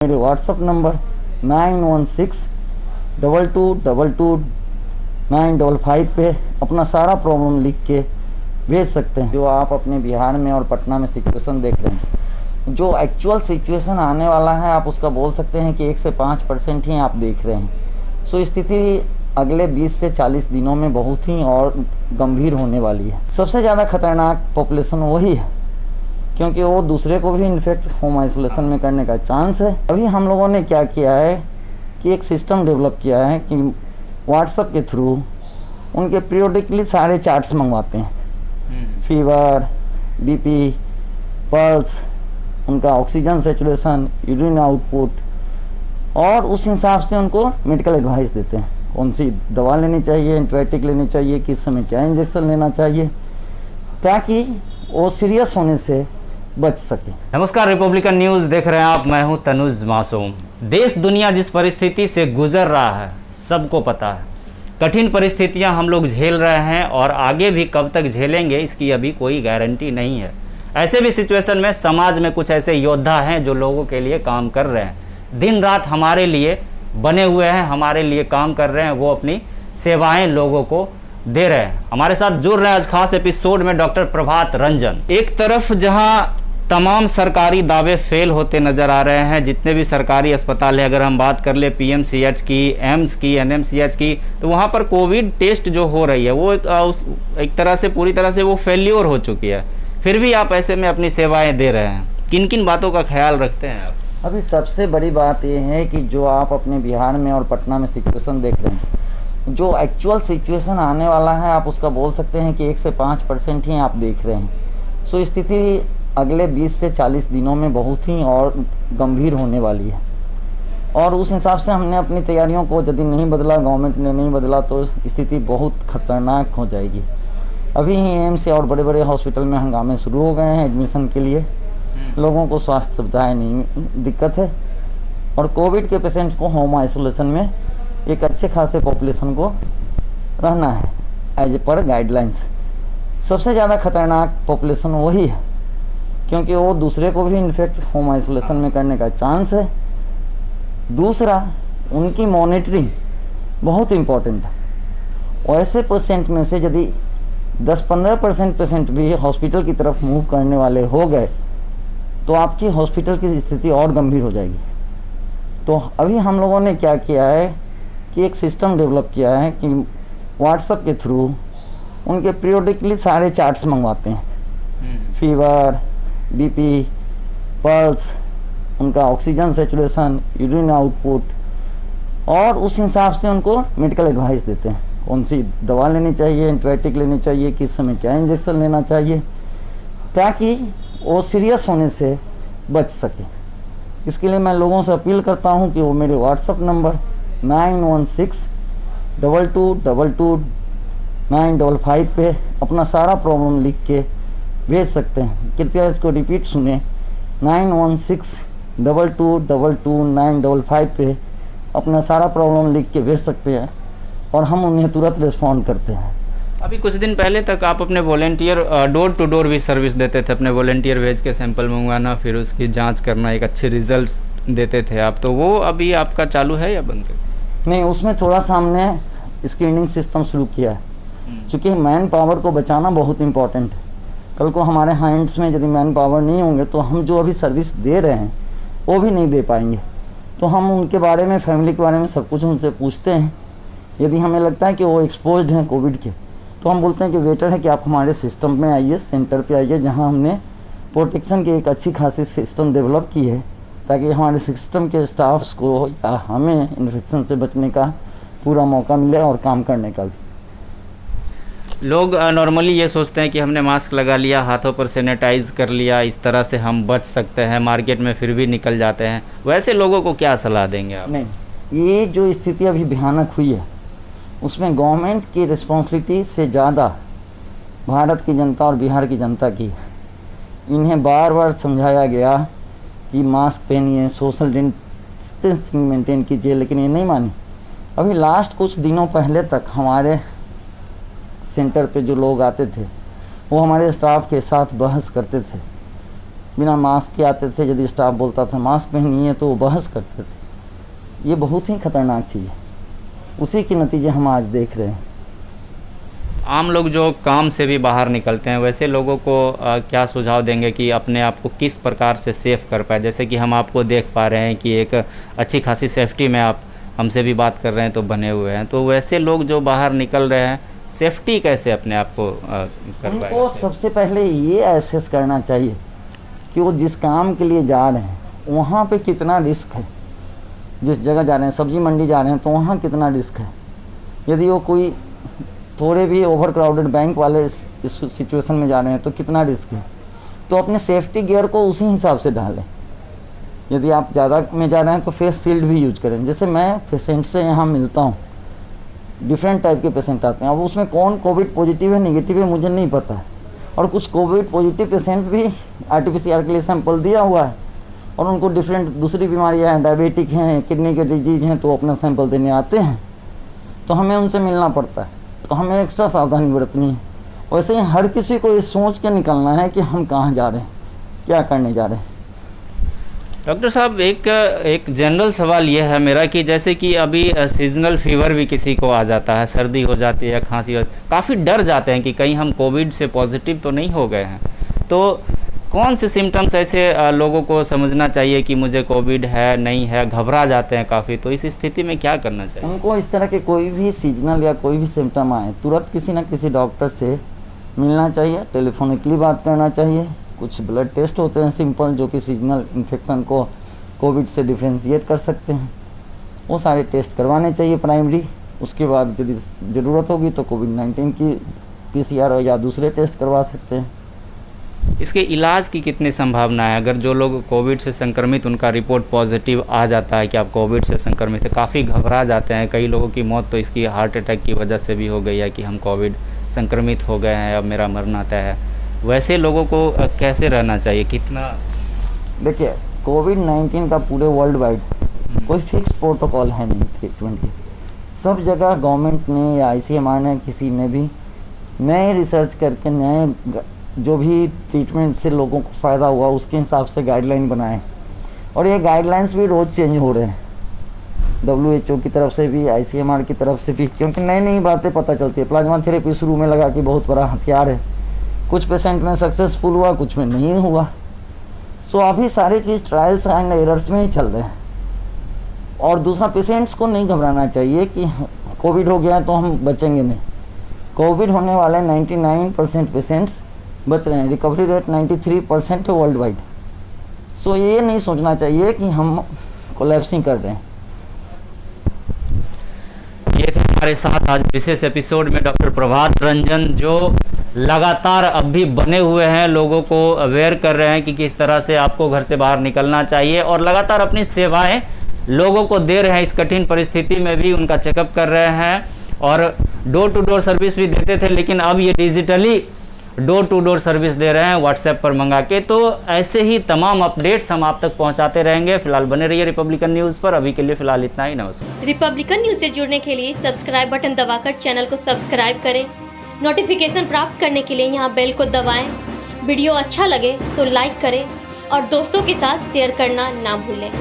मेरे WhatsApp number 9162222955 पे अपना सारा प्रॉब्लम लिख के भेज सकते हैं। जो आप अपने बिहार में और पटना में सिचुएशन देख रहे हैं, जो एक्चुअल सिचुएशन आने वाला है, आप उसका बोल सकते हैं कि 1 से 5% ही आप देख रहे हैं। सो स्थिति अगले 20 से 40 दिनों में बहुत ही और गंभीर होने वाली है। सबसे ज़्यादा खतरनाक पॉपुलेशन वही है, क्योंकि वो दूसरे को भी इन्फेक्ट होम आइसोलेशन में करने का चांस है। अभी हम लोगों ने क्या किया है कि एक सिस्टम डेवलप किया है कि व्हाट्सएप के थ्रू उनके पीरियोडिकली सारे चार्ट्स मंगवाते हैं, फीवर, बीपी, पल्स, उनका ऑक्सीजन सेचुरेशन, यूरिन आउटपुट, और उस हिसाब से उनको मेडिकल एडवाइस देते हैं कौन सी दवा लेनी चाहिए, एंटीबायोटिक लेनी चाहिए, किस समय क्या इंजेक्शन लेना चाहिए, ताकि वो सीरियस होने से बच सके। नमस्कार, रिपब्लिकन न्यूज़ देख रहे हैं आप। मैं हूं तनुज मासूम। देश दुनिया जिस परिस्थिति से गुजर रहा है सबको पता है। कठिन परिस्थितियां हम लोग झेल रहे हैं और आगे भी कब तक झेलेंगे इसकी अभी कोई गारंटी नहीं है। ऐसे भी सिचुएशन में समाज में कुछ ऐसे योद्धा हैं जो लोगों के लिए काम कर रहे हैं, दिन रात हमारे लिए बने हुए हैं, हमारे लिए काम कर रहे हैं। वो अपनी सेवाएं लोगों को दे रहे हैं। हमारे साथ जुड़ रहे हैं आज खास एपिसोड में डॉक्टर प्रभात रंजन। एक तरफ जहां तमाम सरकारी दावे फेल होते नज़र आ रहे हैं, जितने भी सरकारी अस्पताल है, अगर हम बात कर ले पीएमसीएच की, एम्स की, एनएमसीएच की, तो वहाँ पर कोविड टेस्ट जो हो रही है वो एक तरह से पूरी तरह से वो फेल्योर हो चुकी है। फिर भी आप ऐसे में अपनी सेवाएं दे रहे हैं। किन किन बातों का ख्याल रखते हैं आप? अभी सबसे बड़ी बात यह है कि जो आप अपने बिहार में और पटना में सिचुएशन देख रहे हैं, जो एक्चुअल सिचुएशन आने वाला है, आप उसका बोल सकते हैं कि 1 से 5% ही आप देख रहे हैं। सो स्थिति अगले 20 से 40 दिनों में बहुत ही और गंभीर होने वाली है, और उस हिसाब से हमने अपनी तैयारियों को यदि नहीं बदला, गवर्नमेंट ने नहीं बदला, तो स्थिति बहुत खतरनाक हो जाएगी। अभी ही एम्स और बड़े बड़े हॉस्पिटल में हंगामे शुरू हो गए हैं एडमिशन के लिए। लोगों को स्वास्थ्य सुविधाएँ नहीं दिक्कत है, और कोविड के पेशेंट्स को होम आइसोलेशन में एक अच्छे खासे पॉपुलेशन को रहना है एज पर गाइडलाइंस। सबसे ज़्यादा खतरनाक पॉपुलेशन वही है, क्योंकि वो दूसरे को भी इन्फेक्ट होम आइसोलेशन में करने का चांस है। दूसरा, उनकी मॉनिटरिंग बहुत इम्पॉर्टेंट है। वैसे पेशेंट में से यदि 10-15% पेशेंट भी हॉस्पिटल की तरफ मूव करने वाले हो गए तो आपकी हॉस्पिटल की स्थिति और गंभीर हो जाएगी। तो अभी हम लोगों ने क्या किया है कि एक सिस्टम डेवलप किया है कि व्हाट्सएप के थ्रू उनके पीरियोडिकली सारे चार्ट्स मंगवाते हैं, फीवर, बीपी, पल्स, उनका ऑक्सीजन सेचुरेशन, यूरिन आउटपुट, और उस हिसाब से उनको मेडिकल एडवाइस देते हैं कौन सी दवा लेनी चाहिए, एंटीबायोटिक लेनी चाहिए, किस समय क्या इंजेक्शन लेना चाहिए, ताकि वो सीरियस होने से बच सके। इसके लिए मैं लोगों से अपील करता हूं कि वो मेरे व्हाट्सअप नंबर 9162222955 पे अपना सारा प्रॉब्लम लिख के भेज सकते हैं। कृपया इसको रिपीट सुने, 9162222955 पे अपना सारा प्रॉब्लम लिख के भेज सकते हैं, और हम उन्हें तुरंत रिस्पॉन्ड करते हैं। अभी कुछ दिन पहले तक आप अपने वॉलेंटियर डोर टू डोर भी सर्विस देते थे, अपने वॉलेंटियर भेज के सैंपल मंगवाना, फिर उसकी जांच करना, एक अच्छे रिजल्ट्स देते थे आप। तो वो अभी आपका चालू है या बंद कर? नहीं, उसमें थोड़ा सा हमने स्क्रीनिंग सिस्टम शुरू किया है, क्योंकि मैन पावर को बचाना बहुत इम्पोर्टेंट है। कल को हमारे हैंड्स में यदि मैन पावर नहीं होंगे तो हम जो अभी सर्विस दे रहे हैं वो भी नहीं दे पाएंगे। तो हम उनके बारे में, फैमिली के बारे में सब कुछ उनसे पूछते हैं। यदि हमें लगता है कि वो एक्सपोज्ड हैं कोविड के, तो हम बोलते हैं कि बेटर है कि आप हमारे सिस्टम में आइए, सेंटर पे आइए, जहां हमने प्रोटेक्शन की एक अच्छी खासी सिस्टम डेवलप की है, ताकि हमारे सिस्टम के स्टाफ्स को या हमें इन्फेक्शन से बचने का पूरा मौका मिले और काम करने का भी। लोग नॉर्मली ये सोचते हैं कि हमने मास्क लगा लिया, हाथों पर सैनिटाइज कर लिया, इस तरह से हम बच सकते हैं, मार्केट में फिर भी निकल जाते हैं। वैसे लोगों को क्या सलाह देंगे आप? नहीं, ये जो स्थिति अभी भयानक हुई है, उसमें गवर्नमेंट की रिस्पॉन्सिबिलिटी से ज़्यादा भारत की जनता और बिहार की जनता की। इन्हें बार बार समझाया गया कि मास्क पहनिए, सोशल डिस्टेंसिंग मेंटेन कीजिए, लेकिन ये नहीं मानी। अभी लास्ट कुछ दिनों पहले तक हमारे सेंटर पे जो लोग आते थे वो हमारे स्टाफ के साथ बहस करते थे बिना मास्क के आते थे, यदि स्टाफ बोलता था मास्क पहनिए तो वो बहस करते थे। ये बहुत ही खतरनाक चीज़ है, उसी के नतीजे हम आज देख रहे हैं। आम लोग जो काम से भी बाहर निकलते हैं, वैसे लोगों को क्या सुझाव देंगे कि अपने आप को किस प्रकार से सेफ कर पाए? जैसे कि हम आपको देख पा रहे हैं कि एक अच्छी खासी सेफ्टी में आप हमसे भी बात कर रहे हैं तो बने हुए हैं, तो वैसे लोग जो बाहर निकल रहे हैं सेफ्टी कैसे अपने आप को कर पाए? उनको सबसे पहले ये एसेस करना चाहिए कि वो जिस काम के लिए जा रहे हैं वहाँ पे कितना रिस्क है। जिस जगह जा रहे हैं, सब्जी मंडी जा रहे हैं, तो वहाँ कितना रिस्क है। यदि वो कोई थोड़े भी ओवर क्राउडेड बैंक वाले इस सिचुएशन में जा रहे हैं तो कितना रिस्क है। तो अपने सेफ्टी गियर को उसी हिसाब से डालें। यदि आप ज़्यादा में जा रहे हैं तो फेस शील्ड भी यूज करें। जैसे मैं पेशेंट से यहाँ मिलता हूँ, डिफरेंट टाइप के पेशेंट आते हैं। अब उसमें कौन कोविड पॉजिटिव है नेगेटिव है मुझे नहीं पता है, और कुछ कोविड पॉजिटिव पेशेंट भी RT-PCR के लिए सैंपल दिया हुआ है और उनको डिफरेंट दूसरी बीमारियाँ हैं, डायबिटिक हैं, किडनी के डिजीज हैं, तो अपना सैंपल देने आते हैं, तो हमें उनसे मिलना पड़ता है। तो हमें एक्स्ट्रा सावधानी बरतनी है। वैसे ही हर किसी को ये सोच के निकलना है कि हम कहाँ जा रहे हैं, क्या करने जा रहे हैं। डॉक्टर साहब, एक जनरल सवाल यह है मेरा कि जैसे कि अभी सीजनल फीवर भी किसी को आ जाता है, सर्दी हो जाती है, खांसी हो, काफ़ी डर जाते हैं कि कहीं हम कोविड से पॉजिटिव तो नहीं हो गए हैं। तो कौन से सिम्टम्स ऐसे लोगों को समझना चाहिए कि मुझे कोविड है नहीं है, घबरा जाते हैं काफ़ी, तो इस स्थिति में क्या करना चाहिए? उनको इस तरह के कोई भी सीजनल या कोई भी सिम्टम आए तुरंत किसी न किसी डॉक्टर से मिलना चाहिए, टेलीफोनिकली बात करना चाहिए। कुछ ब्लड टेस्ट होते हैं सिंपल, जो कि सीजनल इन्फेक्शन को कोविड से डिफ्रेंशिएट कर सकते हैं, वो सारे टेस्ट करवाने चाहिए प्राइमरी। उसके बाद यदि ज़रूरत होगी तो कोविड-19 की PCR या दूसरे टेस्ट करवा सकते हैं। इसके इलाज की कितनी संभावना है? अगर जो लोग कोविड से संक्रमित, उनका रिपोर्ट पॉजिटिव आ जाता है कि आप कोविड से संक्रमित है, काफ़ी घबरा जाते हैं। कई लोगों की मौत तो इसकी हार्ट अटैक की वजह से भी हो गई है कि हम कोविड संक्रमित हो गए हैं, अब मेरा मरना तय है। वैसे लोगों को कैसे रहना चाहिए? कितना देखिए, कोविड-19 का पूरे वर्ल्ड वाइड कोई फिक्स प्रोटोकॉल है नहीं ट्रीटमेंट की। सब जगह गवर्नमेंट ने या ICMR ने किसी ने भी नए रिसर्च करके नए जो भी ट्रीटमेंट से लोगों को फ़ायदा हुआ उसके हिसाब से गाइडलाइन बनाए, और ये गाइडलाइंस भी रोज़ चेंज हो रहे हैं। WHO की तरफ से भी, ICMR की तरफ से भी, क्योंकि नई नई बातें पता चलती है। प्लाज्मा थेरेपी शुरू में लगा कि बहुत बड़ा हथियार है, कुछ पेशेंट में सक्सेसफुल हुआ, कुछ में नहीं हुआ। सो अभी सारी चीज़ ट्रायल्स एंड एरर्स में ही चल रहे हैं। और दूसरा, पेशेंट्स को नहीं घबराना चाहिए कि कोविड हो गया तो हम बचेंगे नहीं। कोविड होने वाले 99% पेशेंट्स बच रहे हैं, रिकवरी रेट 93% है वर्ल्ड वाइड। सो ये नहीं सोचना चाहिए कि हम कोलैप्सिंग कर रहे हैं। ये थे हमारे साथ आज विशेष एपिसोड में डॉक्टर प्रभात रंजन, जो लगातार अब भी बने हुए हैं, लोगों को अवेयर कर रहे हैं कि किस तरह से आपको घर से बाहर निकलना चाहिए, और लगातार अपनी सेवाएं लोगों को दे रहे हैं। इस कठिन परिस्थिति में भी उनका चेकअप कर रहे हैं, और डोर टू डोर सर्विस भी देते थे, लेकिन अब ये digitally door to door service दे रहे हैं व्हाट्सएप पर मंगा के। तो ऐसे ही तमाम अपडेट्स हम आप तक पहुंचाते रहेंगे। फिलहाल बने रहिए रिपब्लिकन न्यूज़ पर। अभी के लिए फिलहाल इतना ही। नमस्कार। रिपब्लिकन न्यूज़ से जुड़ने के लिए सब्सक्राइब बटन दबाकर चैनल को सब्सक्राइब करें। नोटिफिकेशन प्राप्त करने के लिए यहाँ बेल को दबाएं। वीडियो अच्छा लगे तो लाइक करें और दोस्तों के साथ शेयर करना ना भूलें।